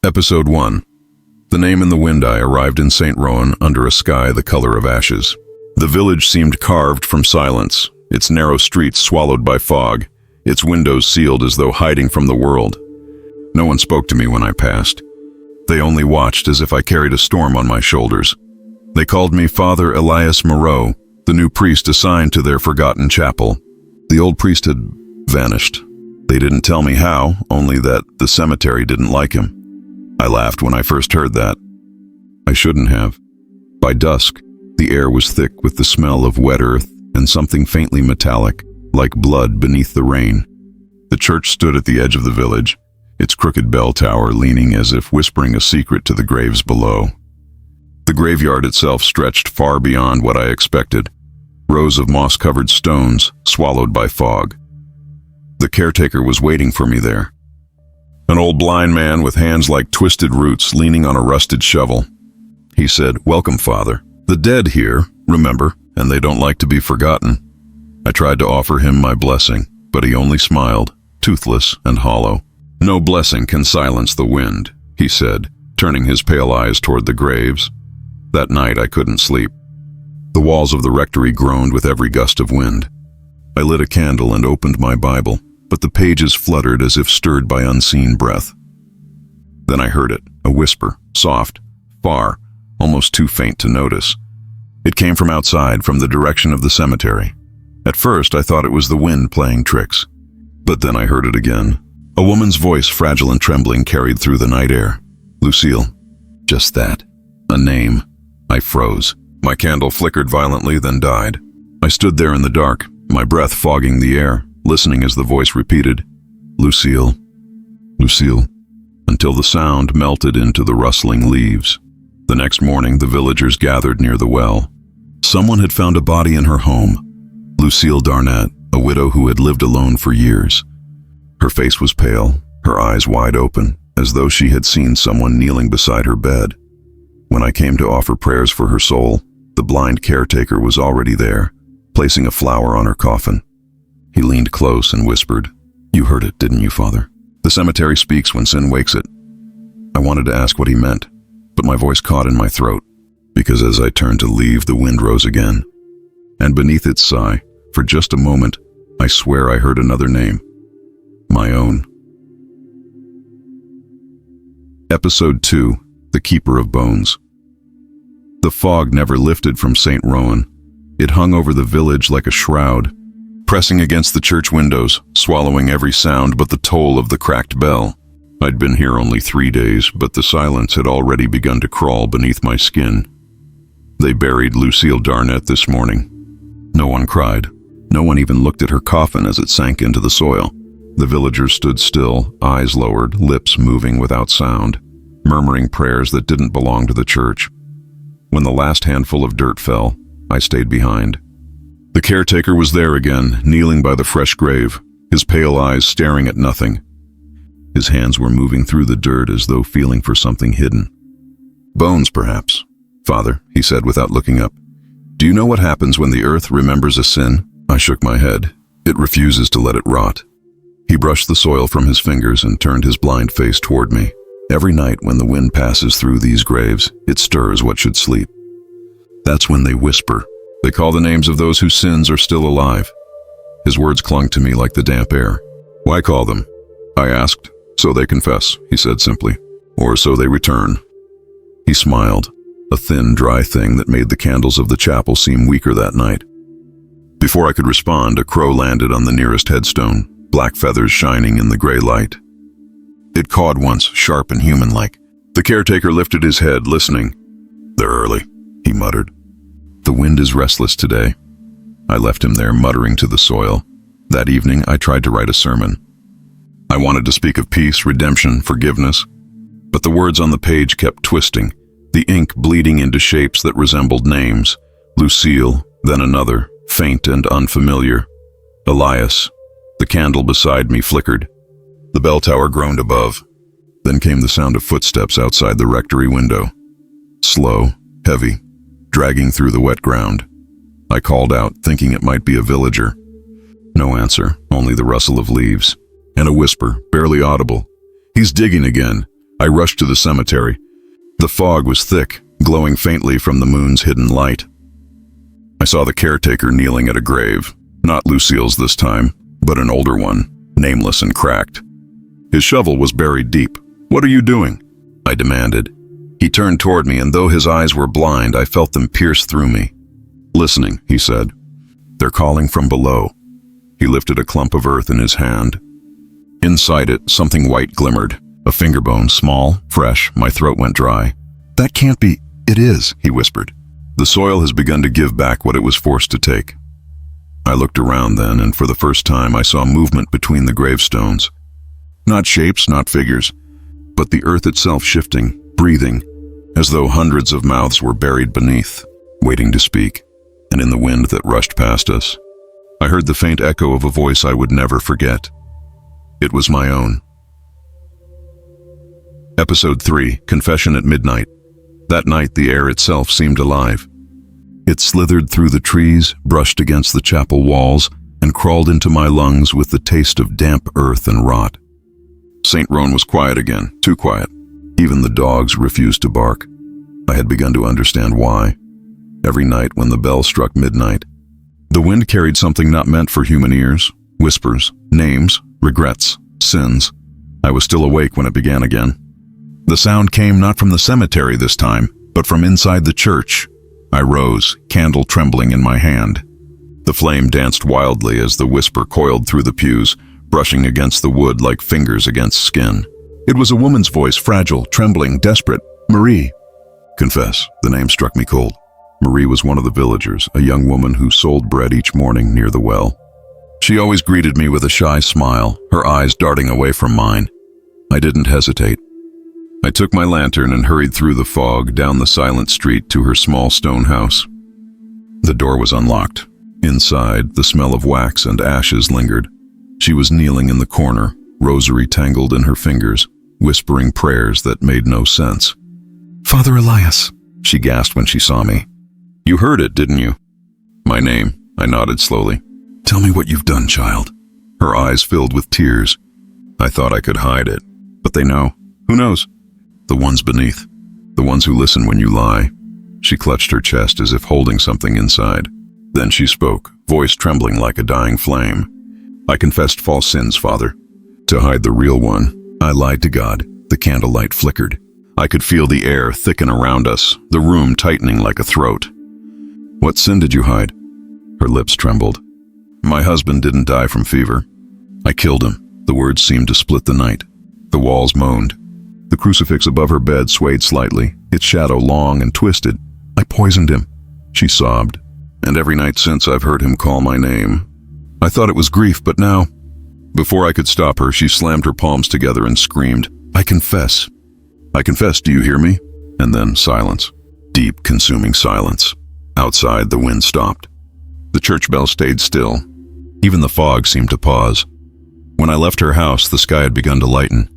Episode 1. The name in the wind. I arrived in St. Rowan under a sky the color of ashes. The village seemed carved from silence, its narrow streets swallowed by fog, its windows sealed as though hiding from the world. No one spoke to me when I passed. They only watched as if I carried a storm on my shoulders. They called me Father Elias Moreau, the new priest assigned to their forgotten chapel. The old priest had vanished. They didn't tell me how, only that the cemetery didn't like him. I laughed when I first heard that. I shouldn't have. By dusk, the air was thick with the smell of wet earth and something faintly metallic, like blood beneath the rain. The church stood at the edge of the village, its crooked bell tower leaning as if whispering a secret to the graves below. The graveyard itself stretched far beyond what I expected, rows of moss-covered stones swallowed by fog. The caretaker was waiting for me there. An old blind man with hands like twisted roots leaning on a rusted shovel. He said, "Welcome, Father. The dead here, remember, and they don't like to be forgotten." I tried to offer him my blessing, but he only smiled, toothless and hollow. "No blessing can silence the wind," he said, turning his pale eyes toward the graves. That night I couldn't sleep. The walls of the rectory groaned with every gust of wind. I lit a candle and opened my Bible, but the pages fluttered as if stirred by unseen breath. Then I heard it, a whisper, soft, far, almost too faint to notice. It came from outside, from the direction of the cemetery. At first I thought it was the wind playing tricks, but then I heard it again. A woman's voice, fragile and trembling, carried through the night air. "Lucille." Just that. A name. I froze. My candle flickered violently, then died. I stood there in the dark, my breath fogging the air, listening as the voice repeated, "Lucille, Lucille," until the sound melted into the rustling leaves. The next morning, the villagers gathered near the well. Someone had found a body in her home. Lucille Darnett, a widow who had lived alone for years. Her face was pale, her eyes wide open, as though she had seen someone kneeling beside her bed. When I came to offer prayers for her soul, the blind caretaker was already there, placing a flower on her coffin. He leaned close and whispered, "You heard it, didn't you, Father? The cemetery speaks when sin wakes it." I wanted to ask what he meant, but my voice caught in my throat, because as I turned to leave, the wind rose again. And beneath its sigh, for just a moment, I swear I heard another name. My own. Episode 2. The Keeper of Bones. The fog never lifted from St. Rowan. It hung over the village like a shroud, pressing against the church windows, swallowing every sound but the toll of the cracked bell. I'd been here only 3 days, but the silence had already begun to crawl beneath my skin. They buried Lucille Darnett this morning. No one cried. No one even looked at her coffin as it sank into the soil. The villagers stood still, eyes lowered, lips moving without sound, murmuring prayers that didn't belong to the church. When the last handful of dirt fell, I stayed behind. The caretaker was there again, kneeling by the fresh grave, his pale eyes staring at nothing. His hands were moving through the dirt as though feeling for something hidden. "Bones, perhaps, Father," he said without looking up. "Do you know what happens when the earth remembers a sin?" I shook my head. "It refuses to let it rot." He brushed the soil from his fingers and turned his blind face toward me. "Every night when the wind passes through these graves, it stirs what should sleep. That's when they whisper. They call the names of those whose sins are still alive." His words clung to me like the damp air. "Why call them?" I asked. "So they confess," he said simply. "Or so they return." He smiled, a thin, dry thing that made the candles of the chapel seem weaker that night. Before I could respond, a crow landed on the nearest headstone, black feathers shining in the gray light. It cawed once, sharp and human-like. The caretaker lifted his head, listening. "They're early," he muttered. "The wind is restless today." I left him there, muttering to the soil. That evening, I tried to write a sermon. I wanted to speak of peace, redemption, forgiveness, but the words on the page kept twisting, the ink bleeding into shapes that resembled names. Lucille, then another, faint and unfamiliar. Elias. The candle beside me flickered. The bell tower groaned above. Then came the sound of footsteps outside the rectory window. Slow, heavy, dragging through the wet ground. I called out, thinking it might be a villager. No answer, only the rustle of leaves. And a whisper, barely audible. "He's digging again. I rushed to the cemetery. The fog was thick, glowing faintly from the moon's hidden light. I saw the caretaker kneeling at a grave, not Lucille's this time, but an older one, nameless and cracked. His shovel was buried deep. "What are you doing?" I demanded. He turned toward me, and though his eyes were blind, I felt them pierce through me. "Listening," he said. "They're calling from below." He lifted a clump of earth in his hand. Inside it, something white glimmered. A finger bone, small, fresh. My throat went dry. "That can't be." "It is," he whispered. "The soil has begun to give back what it was forced to take." I looked around then, and for the first time I saw movement between the gravestones. Not shapes, not figures, but the earth itself shifting, breathing, as though hundreds of mouths were buried beneath, waiting to speak. And in the wind that rushed past us, I heard the faint echo of a voice I would never forget. It was my own. Episode 3, Confession at Midnight. That night the air itself seemed alive. It slithered through the trees, brushed against the chapel walls, and crawled into my lungs with the taste of damp earth and rot. St. Roan was quiet again, too quiet. Even the dogs refused to bark. I had begun to understand why. Every night when the bell struck midnight, the wind carried something not meant for human ears. Whispers, names, regrets, sins. I was still awake when it began again. The sound came not from the cemetery this time, but from inside the church. I rose, candle trembling in my hand. The flame danced wildly as the whisper coiled through the pews, brushing against the wood like fingers against skin. It was a woman's voice, fragile, trembling, desperate. "Marie." Confess, the name struck me cold. Marie was one of the villagers, a young woman who sold bread each morning near the well. She always greeted me with a shy smile, her eyes darting away from mine. I didn't hesitate. I took my lantern and hurried through the fog down the silent street to her small stone house. The door was unlocked. Inside, the smell of wax and ashes lingered. She was kneeling in the corner, rosary tangled in her fingers, whispering prayers that made no sense. "Father Elias," she gasped when she saw me. "You heard it, didn't you?" "My name," I nodded slowly. "Tell me what you've done, child." Her eyes filled with tears. I thought I could hide it, but they know. Who knows? The ones beneath. The ones who listen when you lie. She clutched her chest as if holding something inside. Then she spoke, voice trembling like a dying flame. "I confessed false sins, Father. To hide the real one, I lied to God." The candlelight flickered. I could feel the air thicken around us, the room tightening like a throat. "What sin did you hide?" Her lips trembled. "My husband didn't die from fever. I killed him." The words seemed to split the night. The walls moaned. The crucifix above her bed swayed slightly, its shadow long and twisted. "I poisoned him," she sobbed. "And every night since I've heard him call my name. I thought it was grief, but now..." Before I could stop her, she slammed her palms together and screamed, "I confess. I confess, do you hear me?" And then silence. Deep, consuming silence. Outside, the wind stopped. The church bell stayed still. Even the fog seemed to pause. When I left her house, the sky had begun to lighten.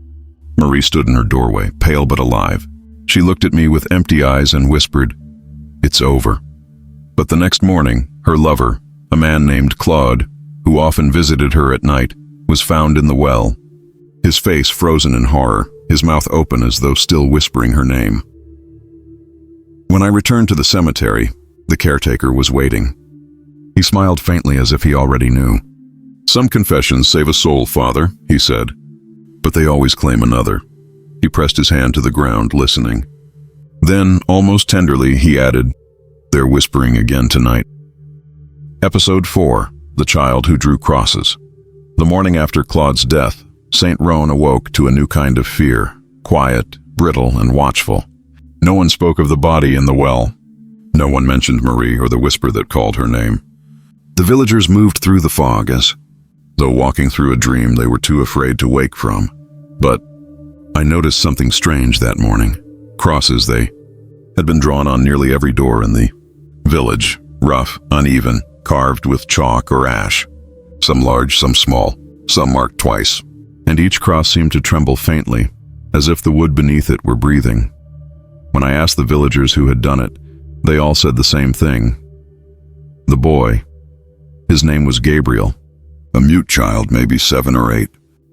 Marie stood in her doorway, pale but alive. She looked at me with empty eyes and whispered, "It's over." But the next morning, her lover, a man named Claude, who often visited her at night, was found in the well. His face frozen in horror, his mouth open as though still whispering her name. When I returned to the cemetery, the caretaker was waiting. He smiled faintly as if he already knew. "Some confessions save a soul, Father," he said, "but they always claim another." He pressed his hand to the ground, listening. Then, almost tenderly, he added, "They're whispering again tonight." Episode 4, The Child Who Drew Crosses. The morning after Claude's death, St. Roan awoke to a new kind of fear, quiet, brittle, and watchful. No one spoke of the body in the well. No one mentioned Marie or the whisper that called her name. The villagers moved through the fog as though walking through a dream they were too afraid to wake from. But I noticed something strange that morning. Crosses, they had been drawn on nearly every door in the village, rough, uneven, carved with chalk or ash. Some large, some small, some marked twice, and each cross seemed to tremble faintly, as if the wood beneath it were breathing. When I asked the villagers who had done it, they all said the same thing. The boy, his name was Gabriel, a mute child, maybe 7 or 8.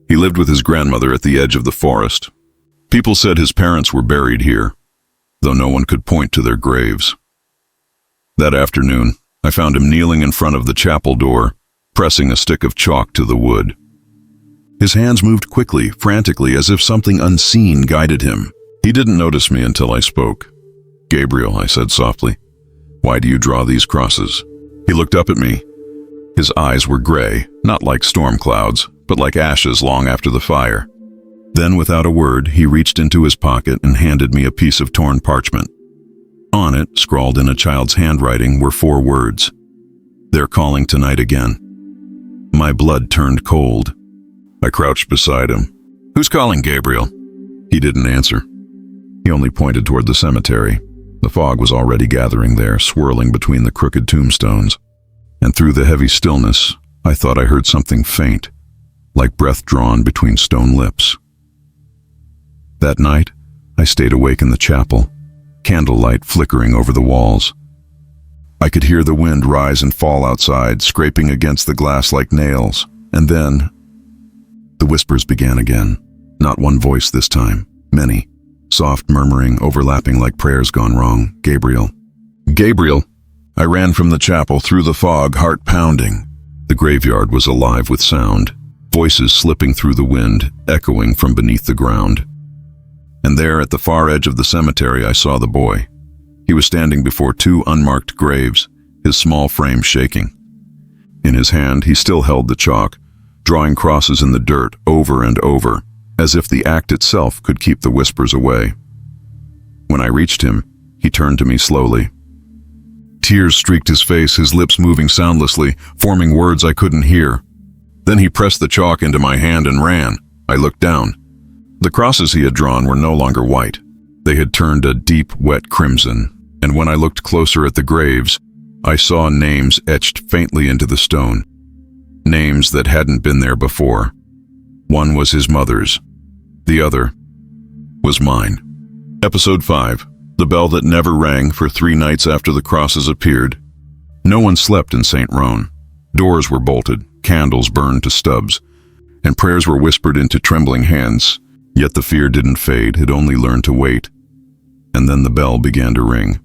He lived with his grandmother at the edge of the forest. People said his parents were buried here, though no one could point to their graves. That afternoon, I found him kneeling in front of the chapel door, pressing a stick of chalk to the wood. His hands moved quickly, frantically, as if something unseen guided him. He didn't notice me until I spoke. "Gabriel," I said softly, "why do you draw these crosses?" He looked up at me. His eyes were gray, not like storm clouds, but like ashes long after the fire. Then, without a word, he reached into his pocket and handed me a piece of torn parchment. On it, scrawled in a child's handwriting, were 4 words. "They're calling tonight again." My blood turned cold. I crouched beside him. "Who's calling, Gabriel?" He didn't answer. He only pointed toward the cemetery. The fog was already gathering there, swirling between the crooked tombstones. And through the heavy stillness, I thought I heard something faint, like breath drawn between stone lips. That night, I stayed awake in the chapel, candlelight flickering over the walls. I could hear the wind rise and fall outside, scraping against the glass like nails. And then, the whispers began again. Not one voice this time, many. Soft murmuring, overlapping like prayers gone wrong. "Gabriel. Gabriel!" I ran from the chapel through the fog, heart pounding. The graveyard was alive with sound, voices slipping through the wind, echoing from beneath the ground. And there, at the far edge of the cemetery, I saw the boy. He was standing before 2 unmarked graves, his small frame shaking. In his hand, he still held the chalk, drawing crosses in the dirt over and over, as if the act itself could keep the whispers away. When I reached him, he turned to me slowly. Tears streaked his face, his lips moving soundlessly, forming words I couldn't hear. Then he pressed the chalk into my hand and ran. I looked down. The crosses he had drawn were no longer white. They had turned a deep, wet crimson, and when I looked closer at the graves, I saw names etched faintly into the stone. Names that hadn't been there before. One was his mother's. The other was mine. Episode 5. The bell that never rang for 3 nights after the crosses appeared. No one slept in St. Roan. Doors were bolted, candles burned to stubs, and prayers were whispered into trembling hands. Yet the fear didn't fade, it only learned to wait. And then the bell began to ring.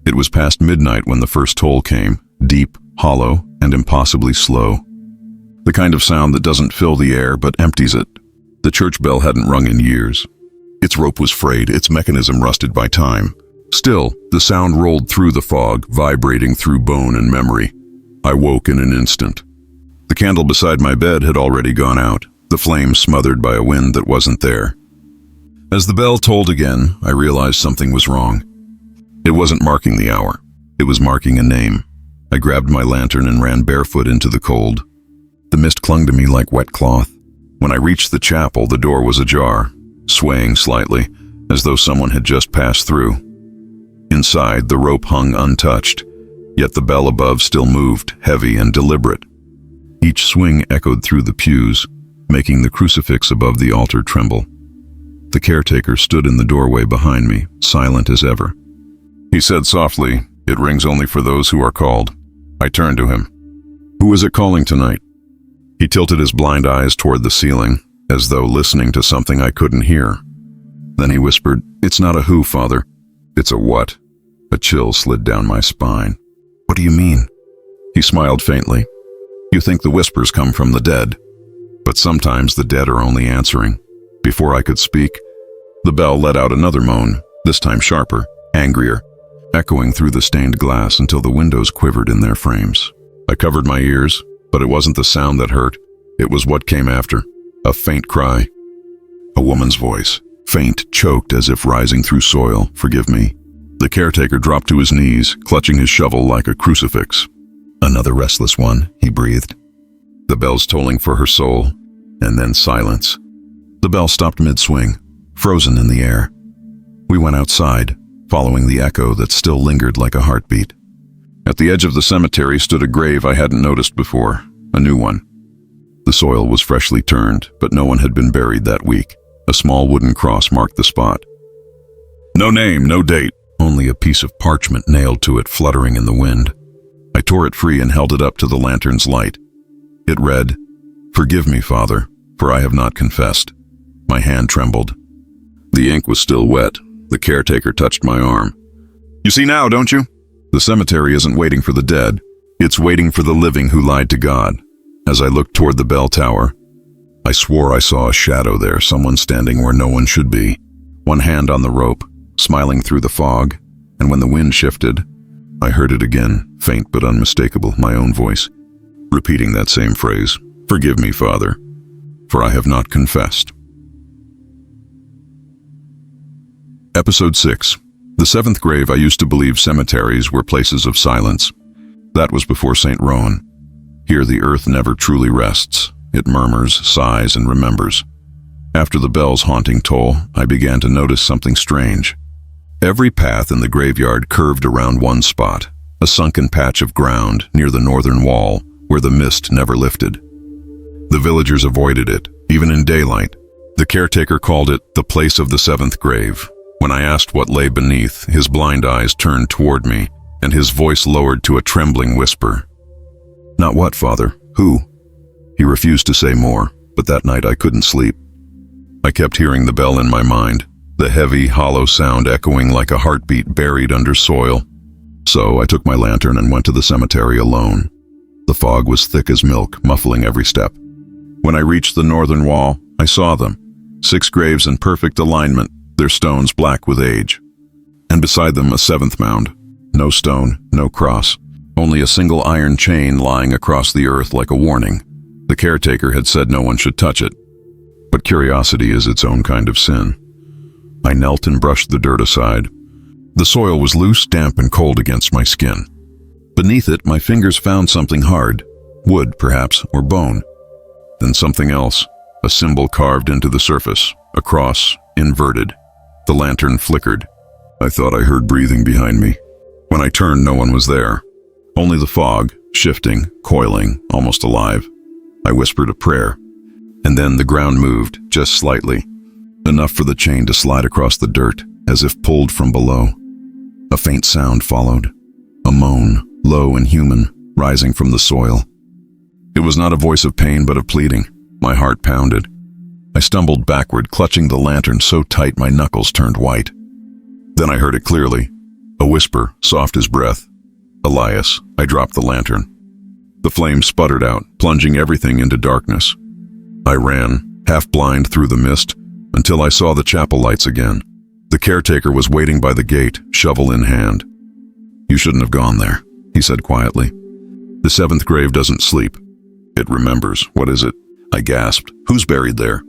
It was past midnight when the first toll came, deep, hollow, and impossibly slow. The kind of sound that doesn't fill the air but empties it. The church bell hadn't rung in years. Its rope was frayed, its mechanism rusted by time. Still, the sound rolled through the fog, vibrating through bone and memory. I woke in an instant. The candle beside my bed had already gone out, the flame smothered by a wind that wasn't there. As the bell tolled again, I realized something was wrong. It wasn't marking the hour. It was marking a name. I grabbed my lantern and ran barefoot into the cold. The mist clung to me like wet cloth. When I reached the chapel, the door was ajar, swaying slightly, as though someone had just passed through. Inside, the rope hung untouched, yet the bell above still moved, heavy and deliberate. Each swing echoed through the pews, making the crucifix above the altar tremble. The caretaker stood in the doorway behind me, silent as ever. He said softly, "It rings only for those who are called." I turned to him. "Who is it calling tonight?" He tilted his blind eyes toward the ceiling, as though listening to something I couldn't hear. Then he whispered, "It's not a who, Father. It's a what." A chill slid down my spine. "What do you mean?" He smiled faintly. "You think the whispers come from the dead, but sometimes the dead are only answering." Before I could speak, the bell let out another moan, this time sharper, angrier, echoing through the stained glass until the windows quivered in their frames. I covered my ears, but it wasn't the sound that hurt. It was what came after, a faint cry. A woman's voice, faint, choked as if rising through soil. "Forgive me." The caretaker dropped to his knees, clutching his shovel like a crucifix. "Another restless one," he breathed. The bells tolling for her soul, and then silence. The bell stopped mid-swing, frozen in the air. We went outside, following the echo that still lingered like a heartbeat. At the edge of the cemetery stood a grave I hadn't noticed before, a new one. The soil was freshly turned, but no one had been buried that week. A small wooden cross marked the spot. No name, no date, only a piece of parchment nailed to it, fluttering in the wind. I tore it free and held it up to the lantern's light. It read, "Forgive me, Father, for I have not confessed." My hand trembled. The ink was still wet. The caretaker touched my arm. "You see now, don't you? The cemetery isn't waiting for the dead. It's waiting for the living who lied to God." As I looked toward the bell tower, I swore I saw a shadow there, someone standing where no one should be, one hand on the rope, smiling through the fog, and when the wind shifted, I heard it again, faint but unmistakable, my own voice, repeating that same phrase, "Forgive me, Father, for I have not confessed." Episode 6. The seventh grave. I used to believe cemeteries were places of silence. That was before St. Rowan. Here the earth never truly rests. It murmurs, sighs, and remembers. After the bell's haunting toll, I began to notice something strange. Every path in the graveyard curved around one spot, a sunken patch of ground near the northern wall where the mist never lifted. The villagers avoided it, even in daylight. The caretaker called it the place of the seventh grave. When I asked what lay beneath, his blind eyes turned toward me, and his voice lowered to a trembling whisper. "Not what, Father? Who?" He refused to say more, but that night I couldn't sleep. I kept hearing the bell in my mind, the heavy, hollow sound echoing like a heartbeat buried under soil. So I took my lantern and went to the cemetery alone. The fog was thick as milk, muffling every step. When I reached the northern wall, I saw them. 6 graves in perfect alignment, their stones black with age. And beside them a 7th mound. No stone, no cross, only a single iron chain lying across the earth like a warning. The caretaker had said no one should touch it. But curiosity is its own kind of sin. I knelt and brushed the dirt aside. The soil was loose, damp, and cold against my skin. Beneath it, my fingers found something hard, wood perhaps, or bone. Then something else, a symbol carved into the surface, a cross, inverted. The lantern flickered. I thought I heard breathing behind me. When I turned, no one was there. Only the fog, shifting, coiling, almost alive. I whispered a prayer. And then the ground moved, just slightly. Enough for the chain to slide across the dirt, as if pulled from below. A faint sound followed. A moan, low and human, rising from the soil. It was not a voice of pain, but of pleading. My heart pounded. I stumbled backward, clutching the lantern so tight my knuckles turned white. Then I heard it clearly. A whisper, soft as breath. "Elias." I dropped the lantern. The flame sputtered out, plunging everything into darkness. I ran, half blind through the mist, until I saw the chapel lights again. The caretaker was waiting by the gate, shovel in hand. "You shouldn't have gone there," he said quietly. "The 7th grave doesn't sleep. It remembers." "What is it?" I gasped. "Who's buried there?"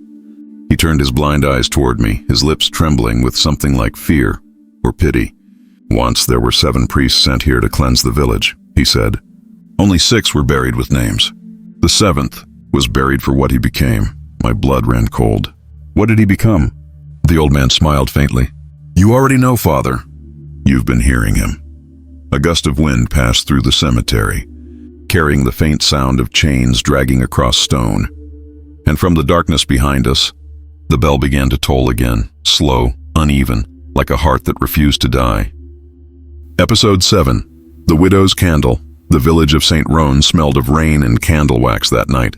He turned his blind eyes toward me, his lips trembling with something like fear or pity. "Once there were 7 priests sent here to cleanse the village," he said. "Only 6 were buried with names. The 7th was buried for what he became." My blood ran cold. "What did he become?" The old man smiled faintly. "You already know, Father. You've been hearing him." A gust of wind passed through the cemetery, carrying the faint sound of chains dragging across stone. And from the darkness behind us, the bell began to toll again, slow, uneven, like a heart that refused to die. Episode 7. The Widow's Candle. The village of St. Rowan smelled of rain and candle wax that night.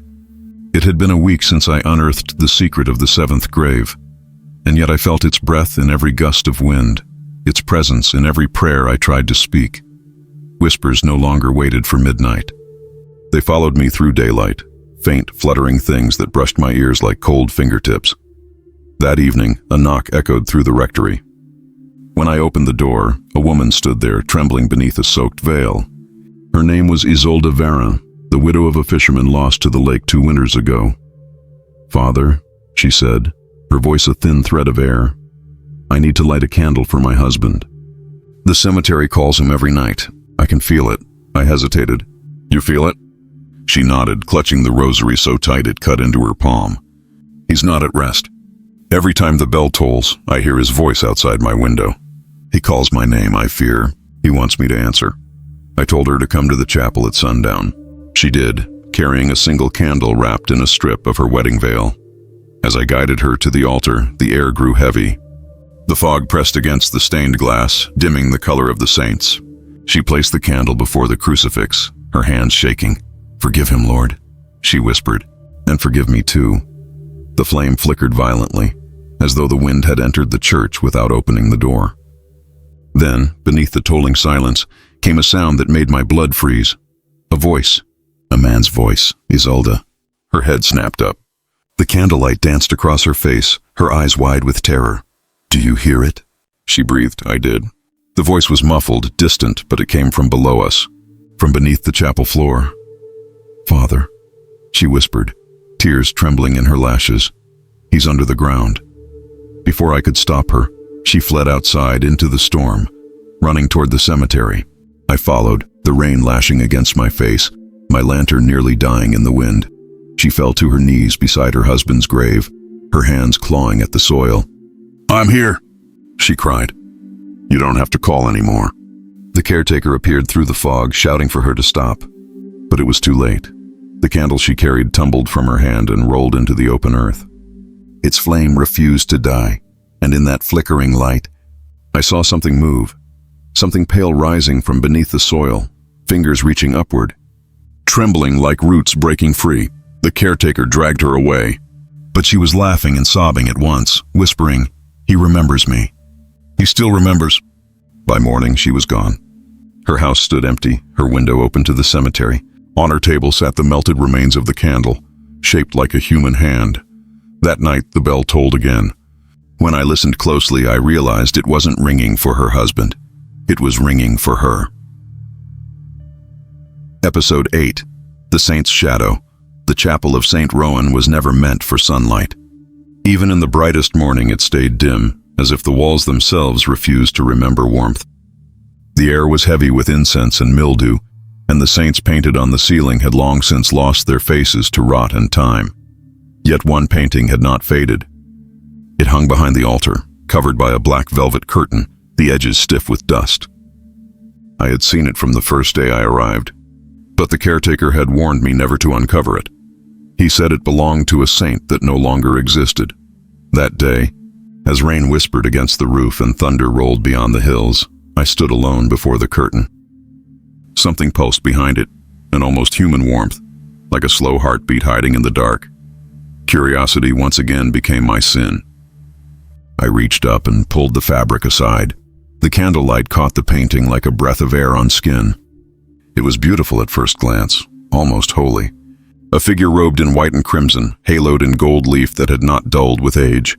It had been a week since I unearthed the secret of the 7th grave, and yet I felt its breath in every gust of wind, its presence in every prayer I tried to speak. Whispers no longer waited for midnight. They followed me through daylight, faint, fluttering things that brushed my ears like cold fingertips. That evening, a knock echoed through the rectory. When I opened the door, a woman stood there, trembling beneath a soaked veil. Her name was Isolde Vera, the widow of a fisherman lost to the lake 2 winters ago. "Father," she said, her voice a thin thread of air, "I need to light a candle for my husband. The cemetery calls him every night. I can feel it." I hesitated. "You feel it?" She nodded, clutching the rosary so tight it cut into her palm. "He's not at rest. Every time the bell tolls, I hear his voice outside my window. He calls my name, I fear. He wants me to answer." I told her to come to the chapel at sundown. She did, carrying a single candle wrapped in a strip of her wedding veil. As I guided her to the altar, the air grew heavy. The fog pressed against the stained glass, dimming the color of the saints. She placed the candle before the crucifix, her hands shaking. "Forgive him, Lord," she whispered, "and forgive me too." The flame flickered violently, as though the wind had entered the church without opening the door. Then, beneath the tolling silence, came a sound that made my blood freeze. A voice. A man's voice. Isolde. Her head snapped up. The candlelight danced across her face, her eyes wide with terror. "Do you hear it?" she breathed. I did. The voice was muffled, distant, but it came from below us, from beneath the chapel floor. "Father," she whispered, tears trembling in her lashes. "He's under the ground." Before I could stop her, she fled outside into the storm, running toward the cemetery. I followed, the rain lashing against my face, my lantern nearly dying in the wind. She fell to her knees beside her husband's grave, her hands clawing at the soil. "I'm here," she cried. "You don't have to call anymore." The caretaker appeared through the fog, shouting for her to stop. But it was too late. The candle she carried tumbled from her hand and rolled into the open earth. Its flame refused to die, and in that flickering light, I saw something move, something pale rising from beneath the soil, fingers reaching upward. Trembling like roots breaking free, the caretaker dragged her away. But she was laughing and sobbing at once, whispering, "He remembers me. He still remembers." By morning, she was gone. Her house stood empty, her window open to the cemetery. On her table sat the melted remains of the candle, shaped like a human hand. That night, the bell tolled again. When I listened closely, I realized it wasn't ringing for her husband. It was ringing for her. Episode 8. The Saint's Shadow. The chapel of St. Rowan was never meant for sunlight. Even in the brightest morning, it stayed dim, as if the walls themselves refused to remember warmth. The air was heavy with incense and mildew, and the saints painted on the ceiling had long since lost their faces to rot and time. Yet one painting had not faded. It hung behind the altar, covered by a black velvet curtain, the edges stiff with dust. I had seen it from the first day I arrived, but the caretaker had warned me never to uncover it. He said it belonged to a saint that no longer existed. That day, as rain whispered against the roof and thunder rolled beyond the hills, I stood alone before the curtain. Something pulsed behind it, an almost human warmth, like a slow heartbeat hiding in the dark. Curiosity once again became my sin. I reached up and pulled the fabric aside. The candlelight caught the painting like a breath of air on skin. It was beautiful at first glance, almost holy. A figure robed in white and crimson, haloed in gold leaf that had not dulled with age.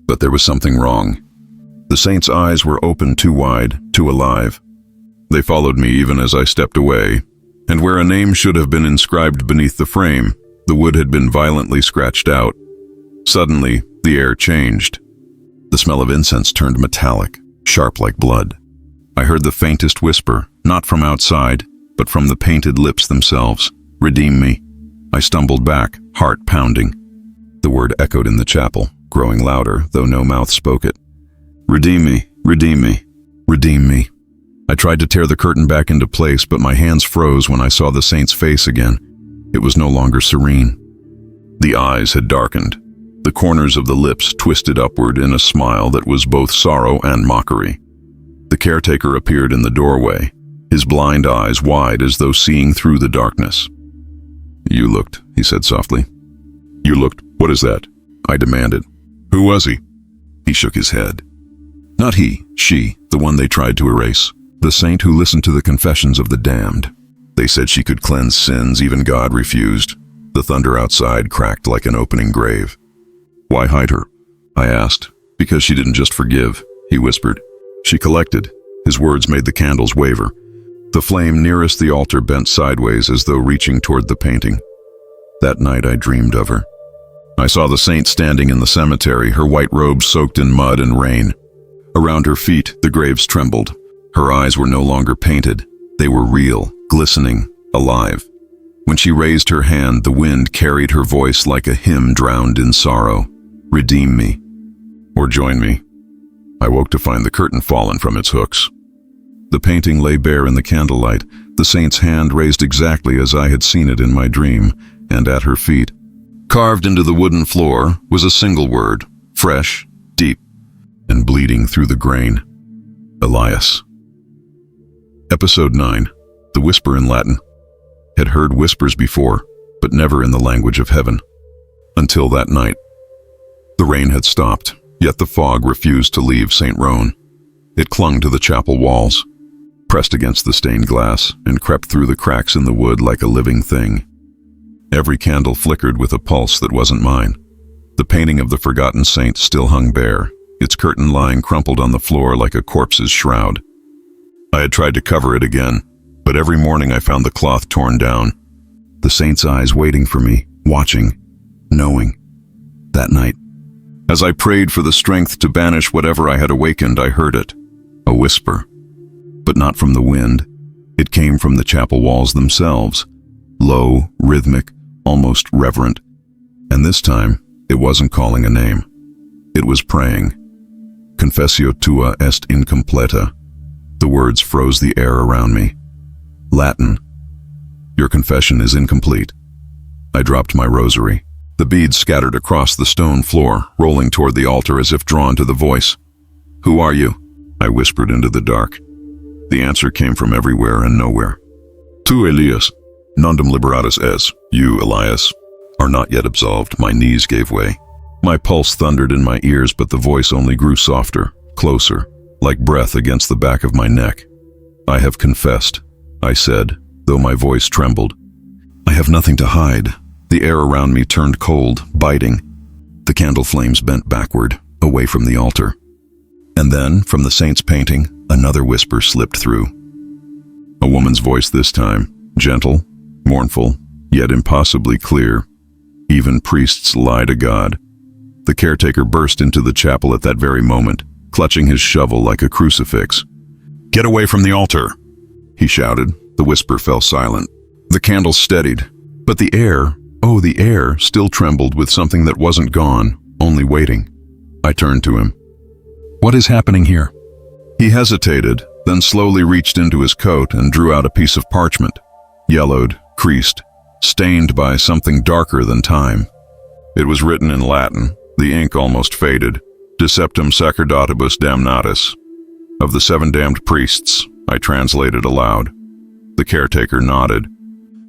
But there was something wrong. The saint's eyes were open too wide, too alive. They followed me even as I stepped away, and where a name should have been inscribed beneath the frame, the wood had been violently scratched out. Suddenly, the air changed. The smell of incense turned metallic, sharp like blood. I heard the faintest whisper, not from outside, but from the painted lips themselves. "Redeem me." I stumbled back, heart pounding. The word echoed in the chapel, growing louder, though no mouth spoke it. "Redeem me, redeem me, redeem me." I tried to tear the curtain back into place, but my hands froze when I saw the saint's face again. It was no longer serene. The eyes had darkened. The corners of the lips twisted upward in a smile that was both sorrow and mockery. The caretaker appeared in the doorway, his blind eyes wide as though seeing through the darkness. "You looked," he said softly. "You looked. What is that?" I demanded. "Who was he?" He shook his head. Not he, she, the one they tried to erase. The saint who listened to the confessions of the damned. They said she could cleanse sins, even God refused. The thunder outside cracked like an opening grave. "Why hide her?" I asked. "Because she didn't just forgive," he whispered. "She collected." His words made the candles waver. The flame nearest the altar bent sideways as though reaching toward the painting. That night I dreamed of her. I saw the saint standing in the cemetery, her white robes soaked in mud and rain. Around her feet, the graves trembled. Her eyes were no longer painted. They were real, glistening, alive. When she raised her hand, the wind carried her voice like a hymn drowned in sorrow. "Redeem me, or join me." I woke to find the curtain fallen from its hooks. The painting lay bare in the candlelight, the saint's hand raised exactly as I had seen it in my dream, and at her feet, carved into the wooden floor, was a single word, fresh, deep, and bleeding through the grain. Elias. Episode 9. The Whisper in Latin. Had heard whispers before, but never in the language of heaven. Until that night. The rain had stopped, Yet the fog refused to leave St. Roan. It clung to the chapel walls, pressed against the stained glass, and crept through the cracks in the wood like a living thing. Every candle flickered with a pulse that wasn't mine. The painting of the forgotten saint still hung bare, its curtain lying crumpled on the floor like a corpse's shroud. I had tried to cover it again, but every morning I found the cloth torn down. The saint's eyes waiting for me, watching, knowing. That night, as I prayed for the strength to banish whatever I had awakened, I heard it, a whisper. But not from the wind. It came from the chapel walls themselves, low, rhythmic, almost reverent. And this time, it wasn't calling a name. It was praying. Confessio tua est incompleta. The words froze the air around me. Latin. Your confession is incomplete. I dropped my rosary. The beads scattered across the stone floor, rolling toward the altar as if drawn to the voice. Who are you? I whispered into the dark. The answer came from everywhere and nowhere. Tu Elias, nondum liberatus es. You, Elias, are not yet absolved. My knees gave way. My pulse thundered in my ears, but the voice only grew softer, closer, like breath against the back of my neck. I have confessed, I said, though my voice trembled. I have nothing to hide. The air around me turned cold, biting. The candle flames bent backward, away from the altar. And then, from the saint's painting, another whisper slipped through. A woman's voice this time, gentle, mournful, yet impossibly clear. Even priests lie to God. The caretaker burst into the chapel at that very moment, clutching his shovel like a crucifix. Get away from the altar, he shouted. The whisper fell silent. The candles steadied, but the air, the air, still trembled with something that wasn't gone, only waiting. I turned to him. What is happening here? He hesitated, then slowly reached into his coat and drew out a piece of parchment, yellowed, creased, stained by something darker than time. It was written in Latin, the ink almost faded, De septem sacerdotibus damnatus. Of the 7 damned priests, I translated aloud. The caretaker nodded.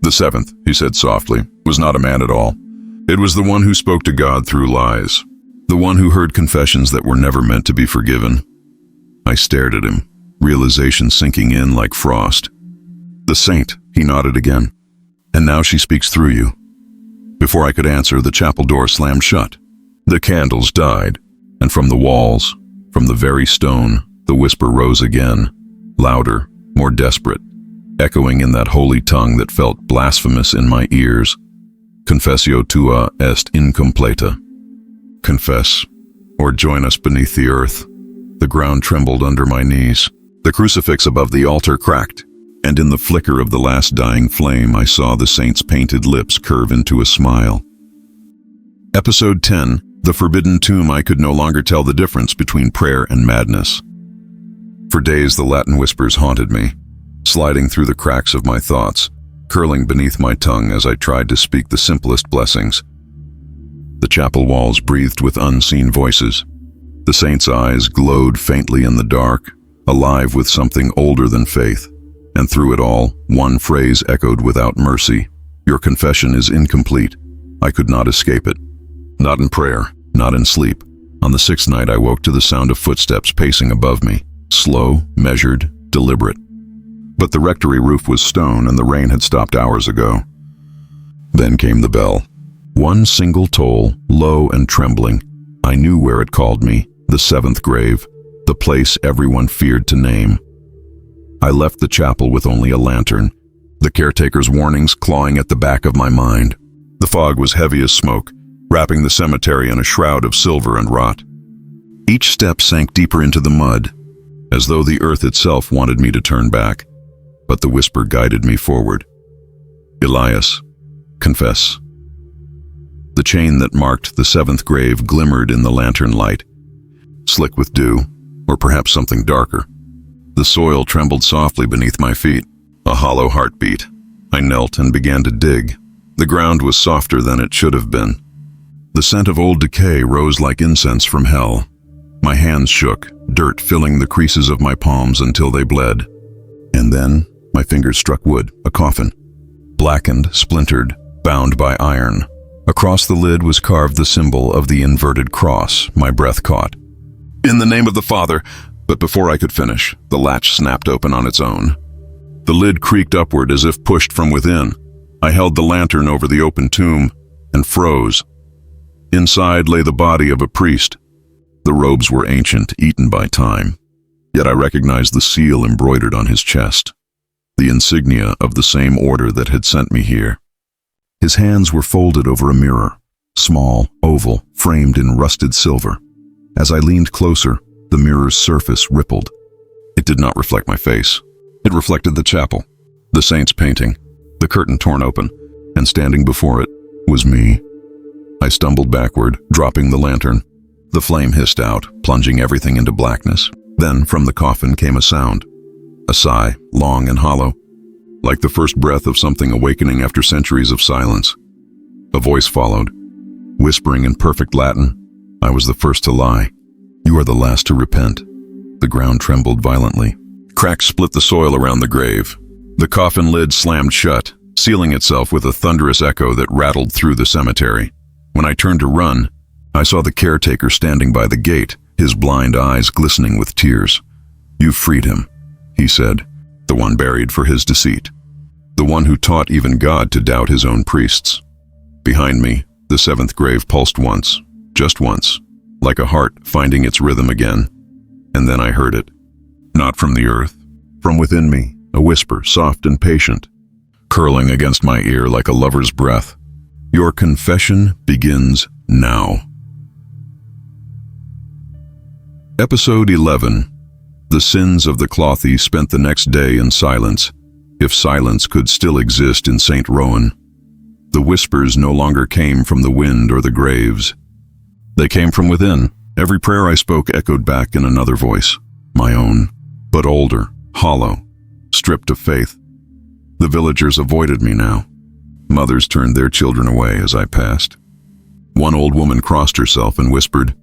The 7th, he said softly, was not a man at all. It was the one who spoke to God through lies, the one who heard confessions that were never meant to be forgiven. I stared at him, realization sinking in like frost. The saint, he nodded again. And now she speaks through you. Before I could answer, the chapel door slammed shut. The candles died, and from the walls, from the very stone, the whisper rose again, louder, more desperate, echoing in that holy tongue that felt blasphemous in my ears. Confessio tua est incompleta. Confess, or join us beneath the earth. The ground trembled under my knees. The crucifix above the altar cracked, and in the flicker of the last dying flame I saw the saint's painted lips curve into a smile. Episode 10, The Forbidden Tomb. I could no longer tell the difference between prayer and madness. For days the Latin whispers haunted me, sliding through the cracks of my thoughts, curling beneath my tongue as I tried to speak the simplest blessings. The chapel walls breathed with unseen voices. The saint's eyes glowed faintly in the dark, alive with something older than faith. And through it all, one phrase echoed without mercy. Your confession is incomplete. I could not escape it. Not in prayer, not in sleep. On the 6th night I woke to the sound of footsteps pacing above me, slow, measured, deliberate. But the rectory roof was stone and the rain had stopped hours ago. Then came the bell. One single toll, low and trembling. I knew where it called me, the 7th grave, the place everyone feared to name. I left the chapel with only a lantern, the caretaker's warnings clawing at the back of my mind. The fog was heavy as smoke, wrapping the cemetery in a shroud of silver and rot. Each step sank deeper into the mud, as though the earth itself wanted me to turn back. But the whisper guided me forward. Elias, confess. The chain that marked the 7th grave glimmered in the lantern light, slick with dew, or perhaps something darker. The soil trembled softly beneath my feet, a hollow heartbeat. I knelt and began to dig. The ground was softer than it should have been. The scent of old decay rose like incense from hell. My hands shook, dirt filling the creases of my palms until they bled. And then my fingers struck wood, a coffin. Blackened, splintered, bound by iron. Across the lid was carved the symbol of the inverted cross. My breath caught. In the name of the Father. But before I could finish, the latch snapped open on its own. The lid creaked upward as if pushed from within. I held the lantern over the open tomb and froze. Inside lay the body of a priest. The robes were ancient, eaten by time. Yet I recognized the seal embroidered on his chest, the insignia of the same order that had sent me here. His hands were folded over a mirror, small, oval, framed in rusted silver. As I leaned closer, the mirror's surface rippled. It did not reflect my face. It reflected the chapel, the saint's painting, the curtain torn open, and standing before it was me. I stumbled backward, dropping the lantern. The flame hissed out, plunging everything into blackness. Then, from the coffin came a sound. A sigh, long and hollow, like the first breath of something awakening after centuries of silence. A voice followed, whispering in perfect Latin, "I was the first to lie. You are the last to repent." The ground trembled violently. Cracks split the soil around the grave. The coffin lid slammed shut, sealing itself with a thunderous echo that rattled through the cemetery. When I turned to run, I saw the caretaker standing by the gate, his blind eyes glistening with tears. "You've freed him," he said, "the one buried for his deceit, the one who taught even God to doubt his own priests." Behind me, the seventh grave pulsed once, just once, like a heart finding its rhythm again. And then I heard it. Not from the earth, from within me, a whisper, soft and patient, curling against my ear like a lover's breath. "Your confession begins now." Episode 11. The sins of the Clothy spent the next day in silence, if silence could still exist in St. Rowan. The whispers no longer came from the wind or the graves. They came from within. Every prayer I spoke echoed back in another voice, my own, but older, hollow, stripped of faith. The villagers avoided me now. Mothers turned their children away as I passed. One old woman crossed herself and whispered,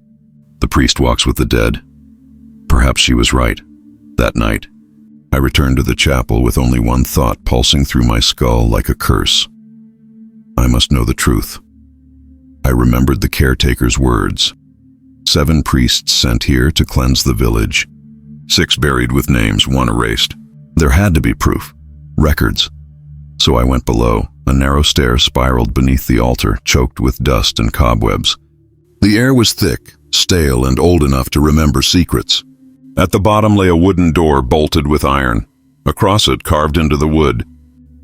"The priest walks with the dead." Perhaps she was right. That night, I returned to the chapel with only one thought pulsing through my skull like a curse. I must know the truth. I remembered the caretaker's words. 7 priests sent here to cleanse the village. 6 buried with names, 1 erased. There had to be proof. Records. So I went below. A narrow stair spiraled beneath the altar, choked with dust and cobwebs. The air was thick, stale, and old enough to remember secrets. At the bottom lay a wooden door bolted with iron. Across it, carved into the wood,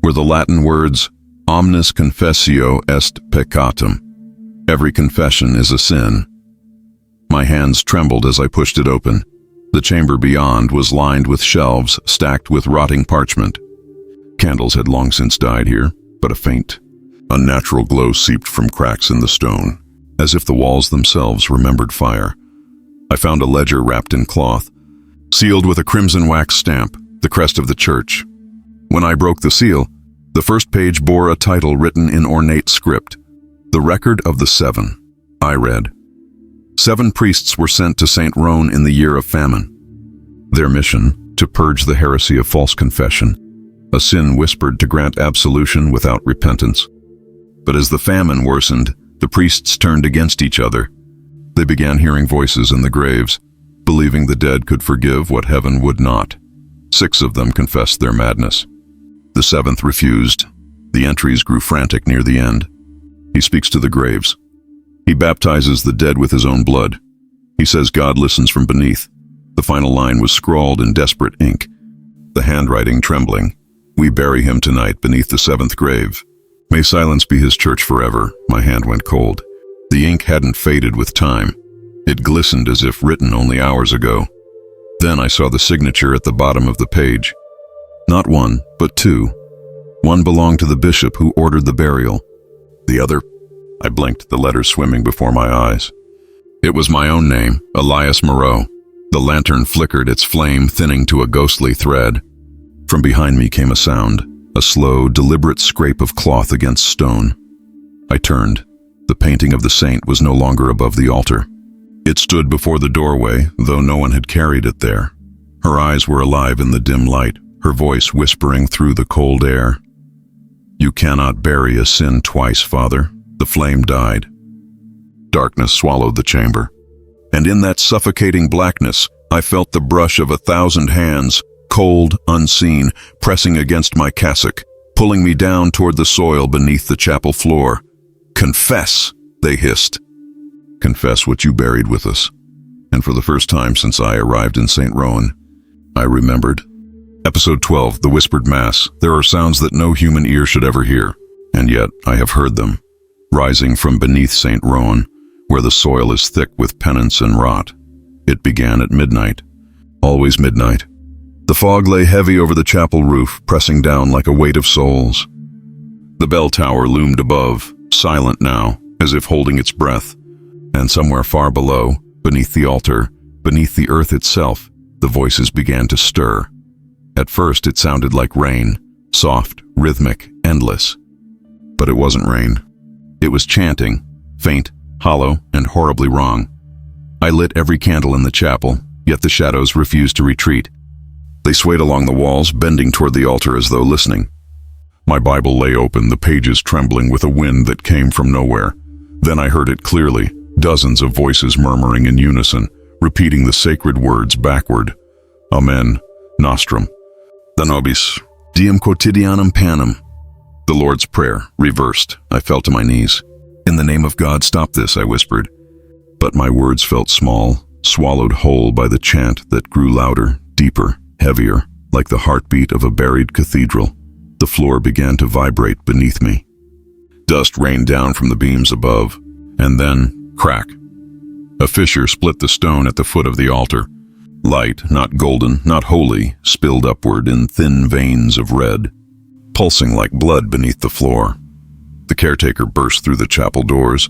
were the Latin words, "Omnis confessio est peccatum." Every confession is a sin. My hands trembled as I pushed it open. The chamber beyond was lined with shelves stacked with rotting parchment. Candles had long since died here, but a faint, unnatural glow seeped from cracks in the stone, as if the walls themselves remembered fire. I found a ledger wrapped in cloth, sealed with a crimson wax stamp, the crest of the church. When I broke the seal, the first page bore a title written in ornate script, "The Record of the 7. I read, 7 priests were sent to St. Rowan in the year of famine. Their mission, to purge the heresy of false confession, a sin whispered to grant absolution without repentance. But as the famine worsened, the priests turned against each other. They began hearing voices in the graves, believing the dead could forgive what heaven would not. 6 of them confessed their madness. The 7th refused. The entries grew frantic near the end. He speaks to the graves. He baptizes the dead with his own blood. He says God listens from beneath. The final line was scrawled in desperate ink, the handwriting trembling. We bury him tonight beneath the 7th grave. May silence be his church forever. My hand went cold. The ink hadn't faded with time. It glistened as if written only hours ago. Then I saw the signature at the bottom of the page. Not 1, but 2. One belonged to the bishop who ordered the burial. The other, I blinked, the letters swimming before my eyes. It was my own name, Elias Moreau. The lantern flickered, its flame thinning to a ghostly thread. From behind me came a sound, a slow, deliberate scrape of cloth against stone. I turned. The painting of the saint was no longer above the altar. It stood before the doorway, though no one had carried it there. Her eyes were alive in the dim light, her voice whispering through the cold air. You cannot bury a sin twice, Father. The flame died. Darkness swallowed the chamber. and in that suffocating blackness, I felt the brush of 1,000 hands, cold, unseen, pressing against my cassock, pulling me down toward the soil beneath the chapel floor. "Confess," they hissed. "Confess what you buried with us." And for the first time since I arrived in St. Rowan, I remembered. Episode 12, The Whispered Mass. There are sounds that no human ear should ever hear, and yet I have heard them, rising from beneath St. Rowan, where the soil is thick with penance and rot. It began at midnight. Always midnight. The fog lay heavy over the chapel roof, pressing down like a weight of souls. The bell tower loomed above, silent now, as if holding its breath. And somewhere far below, beneath the altar, beneath the earth itself, the voices began to stir. At first it sounded like rain, soft, rhythmic, endless. But it wasn't rain. It was chanting, faint, hollow, and horribly wrong. I lit every candle in the chapel, yet the shadows refused to retreat. They swayed along the walls, bending toward the altar as though listening. My Bible lay open, the pages trembling with a wind that came from nowhere. Then I heard it clearly, dozens of voices murmuring in unison, repeating the sacred words backward. Amen, nostrum, the nobis, diem quotidianum panem. The Lord's Prayer, reversed. I fell to my knees. "In the name of God, stop this," I whispered. But my words felt small, swallowed whole by the chant that grew louder, deeper, heavier, like the heartbeat of a buried cathedral. The floor began to vibrate beneath me. Dust rained down from the beams above, and then, crack. A fissure split the stone at the foot of the altar. Light, not golden, not holy, spilled upward in thin veins of red, pulsing like blood beneath the floor. The caretaker burst through the chapel doors,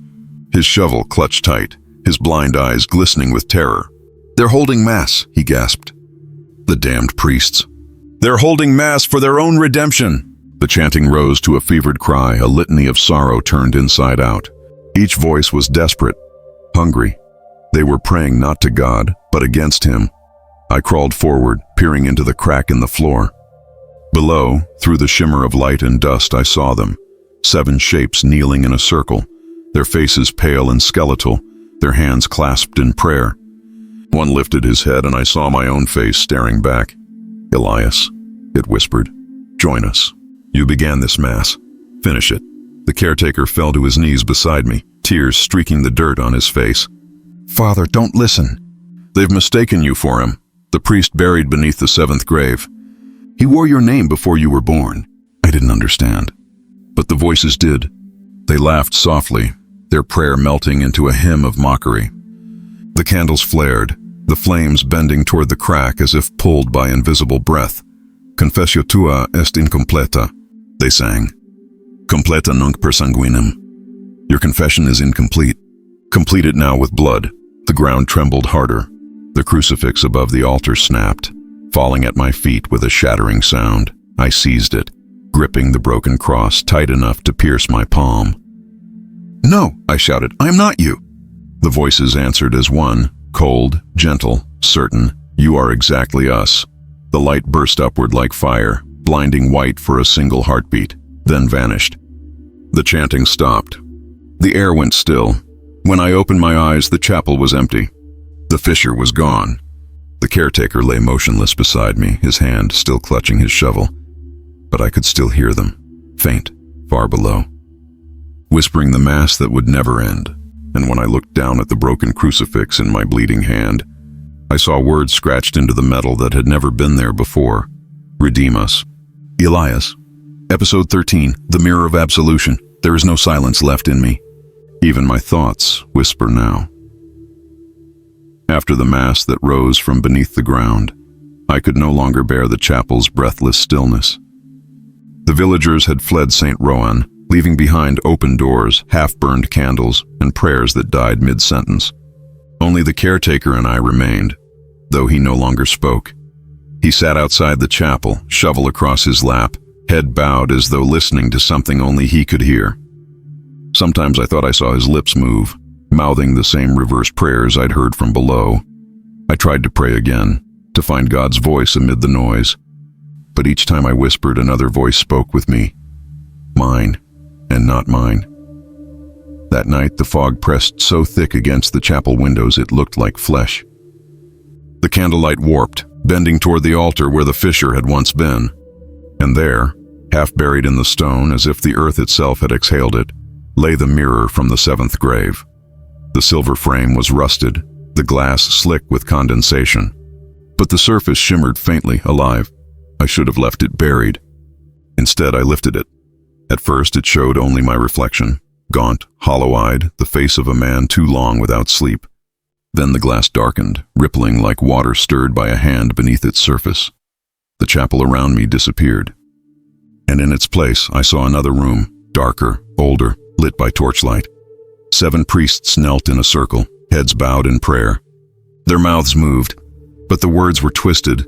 his shovel clutched tight, his blind eyes glistening with terror. "They're holding Mass," he gasped. The damned priests. "They're holding Mass for their own redemption." The chanting rose to a fevered cry, a litany of sorrow turned inside out. Each voice was desperate, hungry. They were praying not to God, but against him. I crawled forward, peering into the crack in the floor. Below, through the shimmer of light and dust, I saw them. 7 shapes kneeling in a circle, their faces pale and skeletal, their hands clasped in prayer. One lifted his head and I saw my own face staring back. "Elias," it whispered, "join us. You began this Mass. Finish it." The caretaker fell to his knees beside me, tears streaking the dirt on his face. "Father, don't listen." "They've mistaken you for him, the priest buried beneath the 7th grave. He wore your name before you were born." I didn't understand. But the voices did. They laughed softly, their prayer melting into a hymn of mockery. The candles flared, the flames bending toward the crack as if pulled by invisible breath. "Confessio tua est incompleta," they sang. "Completa nunc per sanguinem." Your confession is incomplete. Complete it now with blood. The ground trembled harder. The crucifix above the altar snapped, falling at my feet with a shattering sound. I seized it, gripping the broken cross tight enough to pierce my palm. "No," I shouted, "I am not you." The voices answered as one, cold, gentle, certain. "You are exactly us." The light burst upward like fire, blinding white for a single heartbeat, then vanished. The chanting stopped. The air went still. When I opened my eyes, the chapel was empty. The fissure was gone. The caretaker lay motionless beside me, his hand still clutching his shovel. But I could still hear them, faint, far below, whispering the Mass that would never end. And when I looked down at the broken crucifix in my bleeding hand, I saw words scratched into the metal that had never been there before. "Redeem us." Elias. Episode 13, The Mirror of Absolution. There is no silence left in me. Even my thoughts whisper now. After the Mass that rose from beneath the ground, I could no longer bear the chapel's breathless stillness. The villagers had fled St. Rowan, leaving behind open doors, half-burned candles, and prayers that died mid-sentence. Only the caretaker and I remained, though he no longer spoke. He sat outside the chapel, shovel across his lap, head bowed as though listening to something only he could hear. Sometimes I thought I saw his lips move, mouthing the same reverse prayers I'd heard from below. I tried to pray again, to find God's voice amid the noise. But each time I whispered, another voice spoke with me. Mine, and not mine. That night, the fog pressed so thick against the chapel windows it looked like flesh. The candlelight warped, bending toward the altar where the fissure had once been. And there, half buried in the stone as if the earth itself had exhaled it, lay the mirror from the seventh grave. The silver frame was rusted, the glass slick with condensation. But the surface shimmered faintly, alive. I should have left it buried. Instead, I lifted it. At first, it showed only my reflection, gaunt, hollow-eyed, the face of a man too long without sleep. Then the glass darkened, rippling like water stirred by a hand beneath its surface. The chapel around me disappeared. And in its place, I saw another room, darker, older, lit by torchlight. 7 priests knelt in a circle, heads bowed in prayer. Their mouths moved, but the words were twisted,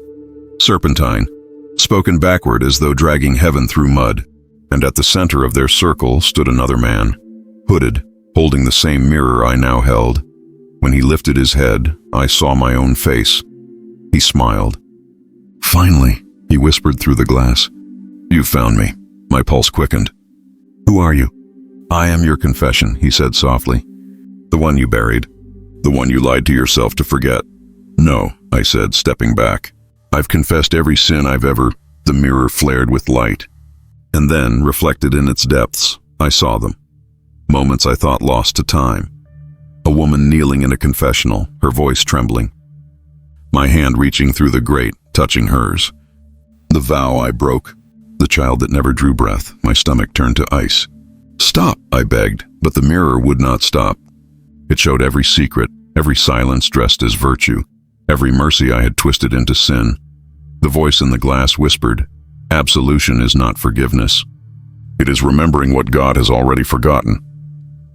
serpentine, spoken backward as though dragging heaven through mud. And at the center of their circle stood another man, hooded, holding the same mirror I now held. When he lifted his head, I saw my own face. He smiled. "Finally," he whispered through the glass. "You found me." My pulse quickened. "Who are you?" "I am your confession," he said softly. "The one you buried. The one you lied to yourself to forget." "No," I said, stepping back. "I've confessed every sin I've ever—" The mirror flared with light. And then, reflected in its depths, I saw them. Moments I thought lost to time. A woman kneeling in a confessional, her voice trembling. My hand reaching through the grate, touching hers. The vow I broke. The child that never drew breath. My stomach turned to ice. "Stop," I begged, but the mirror would not stop. It showed every secret, every silence dressed as virtue, every mercy I had twisted into sin. The voice in the glass whispered, "Absolution is not forgiveness. It is remembering what God has already forgotten."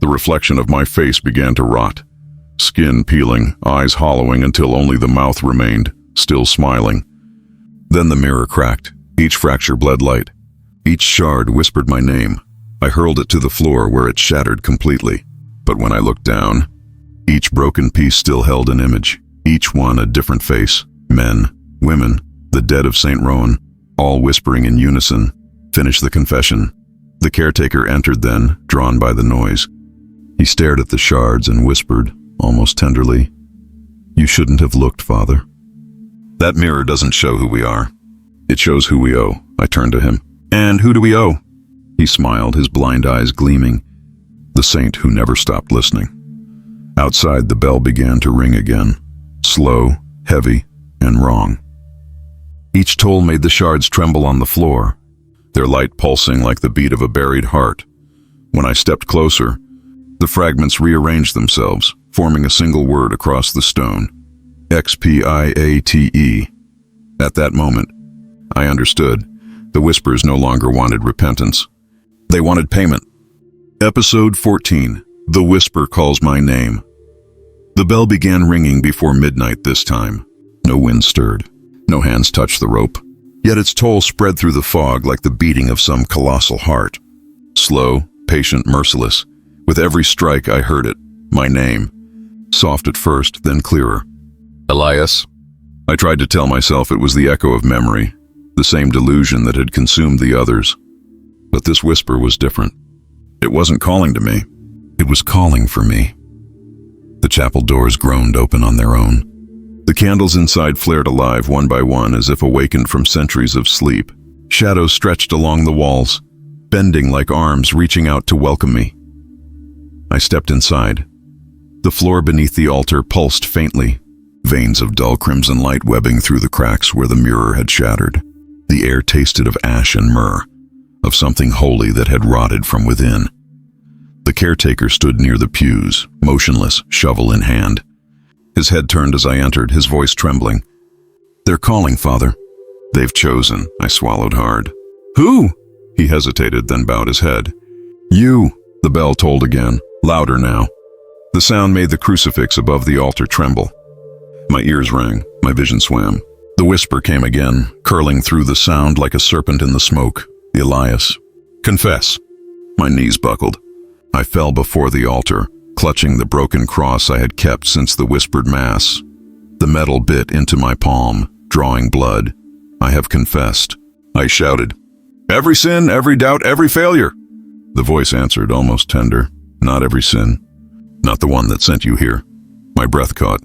The reflection of my face began to rot, skin peeling, eyes hollowing until only the mouth remained, still smiling. Then the mirror cracked. Each fracture bled light. Each shard whispered my name. I hurled it to the floor where it shattered completely. But when I looked down, each broken piece still held an image, each one a different face. Men, women, the dead of St. Rowan, all whispering in unison, "Finish the confession." The caretaker entered then, drawn by the noise. He stared at the shards and whispered, almost tenderly, "You shouldn't have looked, Father." "That mirror doesn't show who we are. It shows who we owe." I turned to him. "And who do we owe?" He smiled, his blind eyes gleaming. "The saint who never stopped listening." Outside, the bell began to ring again, slow, heavy, and wrong. Each toll made the shards tremble on the floor, their light pulsing like the beat of a buried heart. When I stepped closer, the fragments rearranged themselves, forming a single word across the stone. X-P-I-A-T-E. At that moment, I understood. The whispers no longer wanted repentance. They wanted payment. Episode 14. The Whisper Calls My Name. The bell began ringing before midnight this time. No wind stirred. No hands touched the rope. Yet its toll spread through the fog like the beating of some colossal heart. Slow, patient, merciless. With every strike I heard it, my name. Soft at first, then clearer. "Elias." I tried to tell myself it was the echo of memory, the same delusion that had consumed the others. But this whisper was different. It wasn't calling to me. It was calling for me. The chapel doors groaned open on their own. The candles inside flared alive one by one as if awakened from centuries of sleep. Shadows stretched along the walls, bending like arms reaching out to welcome me. I stepped inside. The floor beneath the altar pulsed faintly, veins of dull crimson light webbing through the cracks where the mirror had shattered. The air tasted of ash and myrrh, of something holy that had rotted from within. The caretaker stood near the pews, motionless, shovel in hand. His head turned as I entered, his voice trembling. "They're calling, Father." "They've chosen," I swallowed hard. "Who?" He hesitated, then bowed his head. "You," the bell tolled again, louder now. The sound made the crucifix above the altar tremble. My ears rang, my vision swam. The whisper came again, curling through the sound like a serpent in the smoke. "Elias, confess." My knees buckled. I fell before the altar, clutching the broken cross I had kept since the whispered mass. The metal bit into my palm, drawing blood. "I have confessed," I shouted. "Every sin, every doubt, every failure." The voice answered, almost tender. Not every sin. Not the one that sent you here. My breath caught.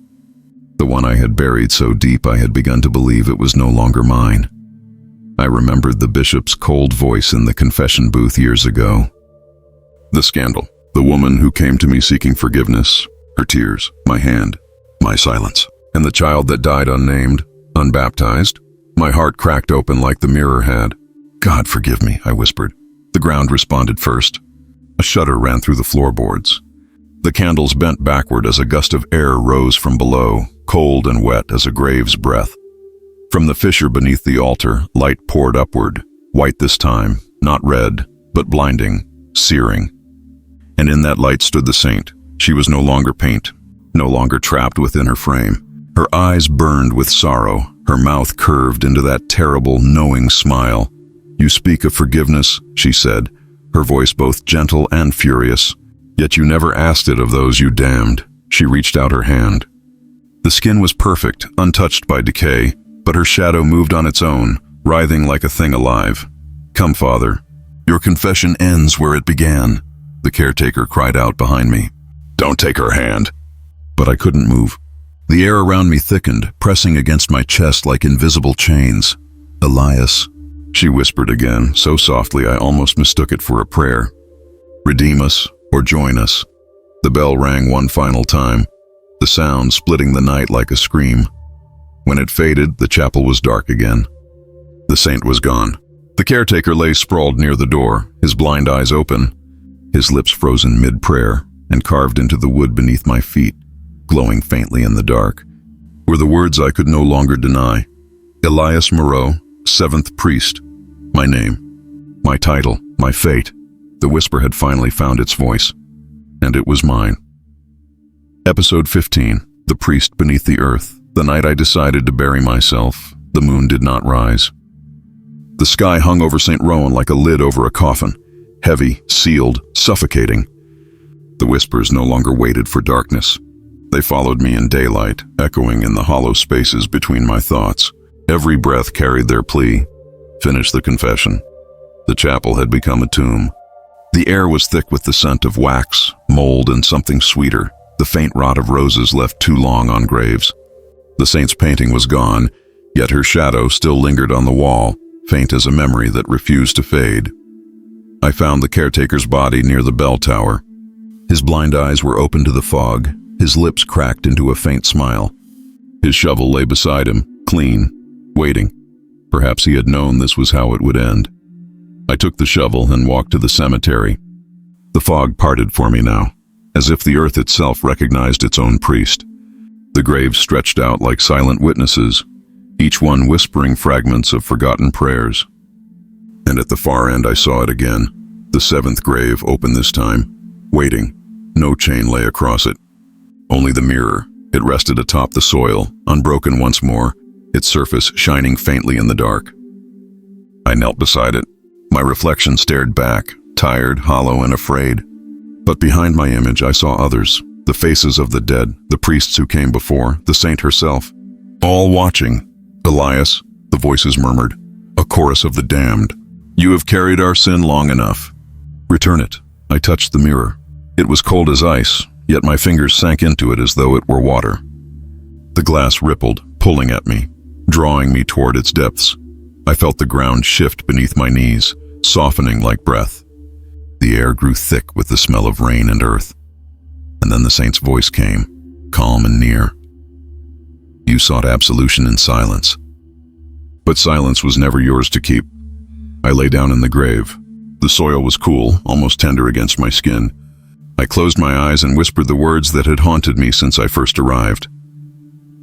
The one I had buried so deep I had begun to believe it was no longer mine. I remembered the bishop's cold voice in the confession booth years ago. The scandal. The woman who came to me seeking forgiveness. Her tears. My hand. My silence. And the child that died unnamed. Unbaptized. My heart cracked open like the mirror had. God forgive me, I whispered. The ground responded first. A shudder ran through the floorboards. The candles bent backward as a gust of air rose from below, cold and wet as a grave's breath. From the fissure beneath the altar, light poured upward, white this time, not red, but blinding, searing. And in that light stood the saint. She was no longer paint, no longer trapped within her frame. Her eyes burned with sorrow, her mouth curved into that terrible, knowing smile. You speak of forgiveness, she said, her voice both gentle and furious. Yet you never asked it of those you damned. She reached out her hand. The skin was perfect, untouched by decay, but her shadow moved on its own, writhing like a thing alive. Come, Father. Your confession ends where it began, the caretaker cried out behind me. Don't take her hand. But I couldn't move. The air around me thickened, pressing against my chest like invisible chains. Elias, she whispered again, so softly I almost mistook it for a prayer. Redeem us, or join us. The bell rang one final time, the sound splitting the night like a scream. When it faded, the chapel was dark again. The saint was gone. The caretaker lay sprawled near the door, his blind eyes open, his lips frozen mid-prayer and carved into the wood beneath my feet, glowing faintly in the dark, were the words I could no longer deny. Elias Moreau, 7th priest. My name, my title, my fate. The whisper had finally found its voice, and it was mine. Episode 15, The Priest Beneath the Earth. The night I decided to bury myself, the moon did not rise. The sky hung over St. Rowan like a lid over a coffin, heavy, sealed, suffocating. The whispers no longer waited for darkness. They followed me in daylight, echoing in the hollow spaces between my thoughts. Every breath carried their plea. Finish the confession. The chapel had become a tomb. The air was thick with the scent of wax, mold, and something sweeter, the faint rot of roses left too long on graves. The saint's painting was gone, yet her shadow still lingered on the wall, faint as a memory that refused to fade. I found the caretaker's body near the bell tower. His blind eyes were open to the fog, his lips cracked into a faint smile. His shovel lay beside him, clean, waiting. Perhaps he had known this was how it would end. I took the shovel and walked to the cemetery. The fog parted for me now, as if the earth itself recognized its own priest. The graves stretched out like silent witnesses, each one whispering fragments of forgotten prayers. And at the far end I saw it again, the 7th grave open this time, waiting. No chain lay across it. Only the mirror. It rested atop the soil, unbroken once more, its surface shining faintly in the dark. I knelt beside it. My reflection stared back, tired, hollow, and afraid. But behind my image I saw others, the faces of the dead, the priests who came before, the saint herself. All watching. Elias, the voices murmured, a chorus of the damned. You have carried our sin long enough. Return it. I touched the mirror. It was cold as ice, yet my fingers sank into it as though it were water. The glass rippled, pulling at me, drawing me toward its depths. I felt the ground shift beneath my knees, softening like breath. The air grew thick with the smell of rain and earth. And then the saint's voice came, calm and near. You sought absolution in silence. But silence was never yours to keep. I lay down in the grave. The soil was cool, almost tender against my skin. I closed my eyes and whispered the words that had haunted me since I first arrived.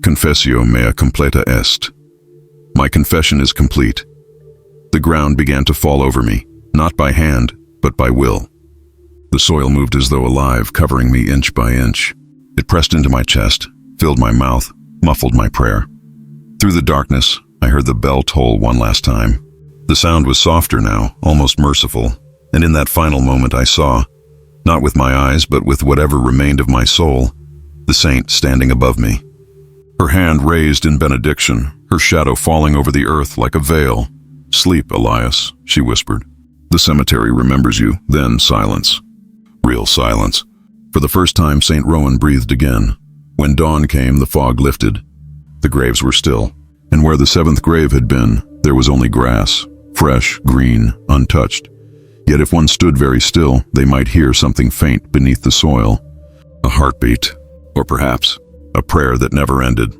Confessio mea completa est. My confession is complete. The ground began to fall over me, not by hand, but by will. The soil moved as though alive, covering me inch by inch. It pressed into my chest, filled my mouth, muffled my prayer. Through the darkness, I heard the bell toll one last time. The sound was softer now, almost merciful, and in that final moment I saw, not with my eyes but with whatever remained of my soul, the saint standing above me. Her hand raised in benediction, her shadow falling over the earth like a veil. Sleep, Elias, she whispered. The cemetery remembers you, then silence. Real silence. For the first time, St. Rowan breathed again. When dawn came, the fog lifted. The graves were still, and where the seventh grave had been, there was only grass, fresh, green, untouched. Yet if one stood very still, they might hear something faint beneath the soil. A heartbeat, or perhaps a prayer that never ended.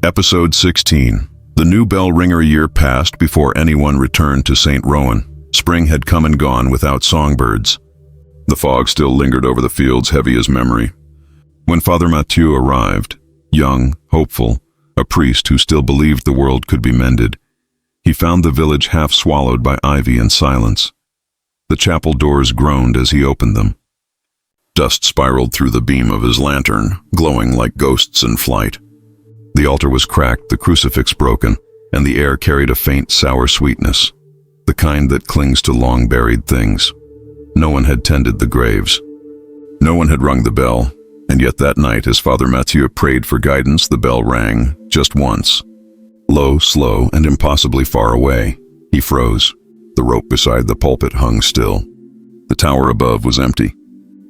Episode 16. The new bell ringer year passed before anyone returned to St. Rowan. Spring had come and gone without songbirds. The fog still lingered over the fields, heavy as memory. When Father Mathieu arrived, young, hopeful, a priest who still believed the world could be mended, he found the village half swallowed by ivy and silence. The chapel doors groaned as he opened them. Dust spiraled through the beam of his lantern, glowing like ghosts in flight. The altar was cracked, the crucifix broken, and the air carried a faint sour sweetness, the kind that clings to long-buried things. No one had tended the graves. No one had rung the bell, and yet that night, as Father Mathieu prayed for guidance, the bell rang, just once. Low, slow, and impossibly far away. He froze. The rope beside the pulpit hung still. The tower above was empty.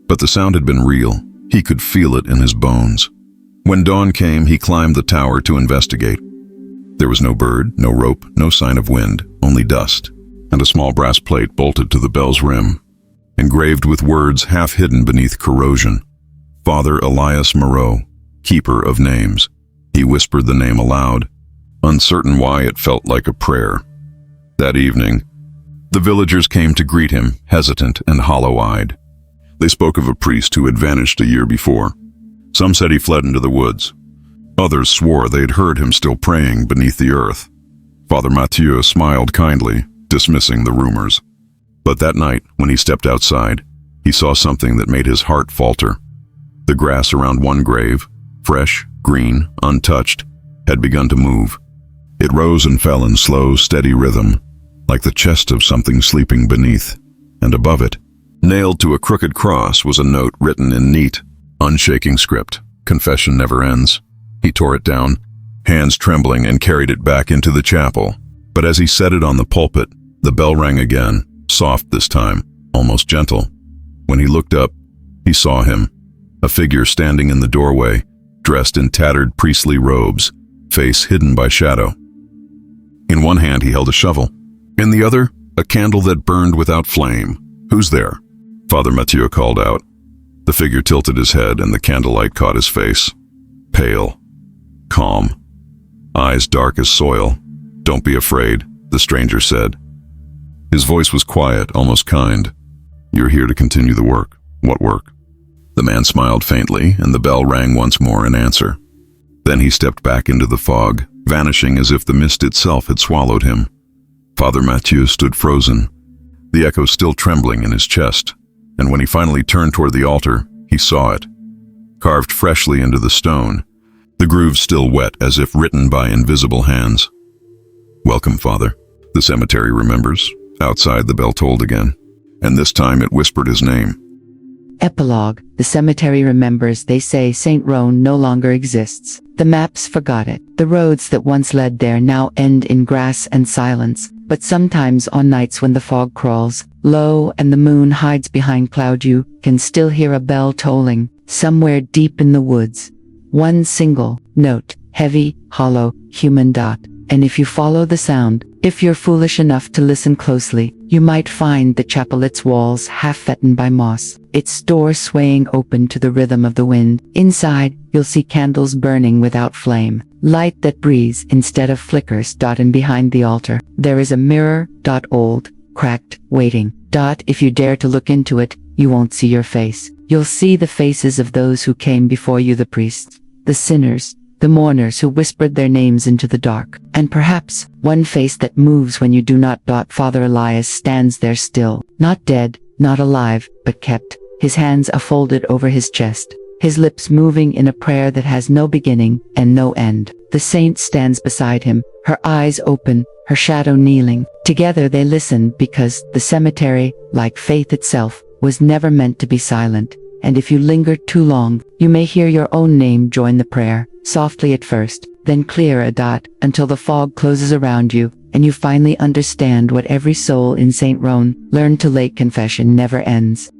But the sound had been real. He could feel it in his bones. When dawn came, he climbed the tower to investigate. There was no bird, no rope, no sign of wind, only dust, and a small brass plate bolted to the bell's rim, engraved with words half hidden beneath corrosion. Father Elias Moreau, keeper of names. He whispered the name aloud, uncertain why it felt like a prayer. That evening, the villagers came to greet him, hesitant and hollow-eyed. They spoke of a priest who had vanished a year before. Some said he fled into the woods. Others swore they had heard him still praying beneath the earth. Father Mathieu smiled kindly, dismissing the rumors. But that night, when he stepped outside, he saw something that made his heart falter. The grass around one grave, fresh, green, untouched, had begun to move. It rose and fell in slow, steady rhythm, like the chest of something sleeping beneath. And above it, nailed to a crooked cross, was a note written in neat, unshaking script. Confession never ends. He tore it down, hands trembling, and carried it back into the chapel. But as he set it on the pulpit, the bell rang again, soft this time, almost gentle. When he looked up, he saw him, a figure standing in the doorway, dressed in tattered priestly robes, face hidden by shadow. In one hand he held a shovel. In the other, a candle that burned without flame. "Who's there?" Father Mathieu called out. The figure tilted his head, and the candlelight caught his face. Pale, calm, eyes dark as soil. "Don't be afraid," the stranger said. His voice was quiet, almost kind. "You're here to continue the work." "What work?" The man smiled faintly, and the bell rang once more in answer. Then he stepped back into the fog, vanishing as if the mist itself had swallowed him. Father Mathieu stood frozen, the echo still trembling in his chest, and when he finally turned toward the altar, he saw it, carved freshly into the stone, the grooves still wet as if written by invisible hands. "Welcome, Father." The cemetery remembers. Outside, the bell tolled again, and this time it whispered his name. Epilogue. The cemetery remembers. They say St. Rowan no longer exists. The maps forgot it. The roads that once led there now end in grass and silence. But sometimes on nights when the fog crawls low and the moon hides behind cloud, you can still hear a bell tolling somewhere deep in the woods. One single note, heavy, hollow, human dot. And if you follow the sound, if you're foolish enough to listen closely, you might find the chapel, its walls half fattened by moss, its door swaying open to the rhythm of the wind. Inside, you'll see candles burning without flame, light that breathes instead of flickers. And behind the altar, there is a mirror, old, cracked, waiting. If you dare to look into it, you won't see your face. You'll see the faces of those who came before you, the priests, the sinners, the mourners who whispered their names into the dark, and perhaps one face that moves when you do not. Father Elias stands there still, not dead, not alive, but kept. His hands are folded over his chest, his lips moving in a prayer that has no beginning and no end. The saint stands beside him, her eyes open, her shadow kneeling. Together they listen, because the cemetery, like faith itself, was never meant to be silent. And if you linger too long, you may hear your own name join the prayer, softly at first, then clear until the fog closes around you, and you finally understand what every soul in Saint Roan learned: to late confession never ends.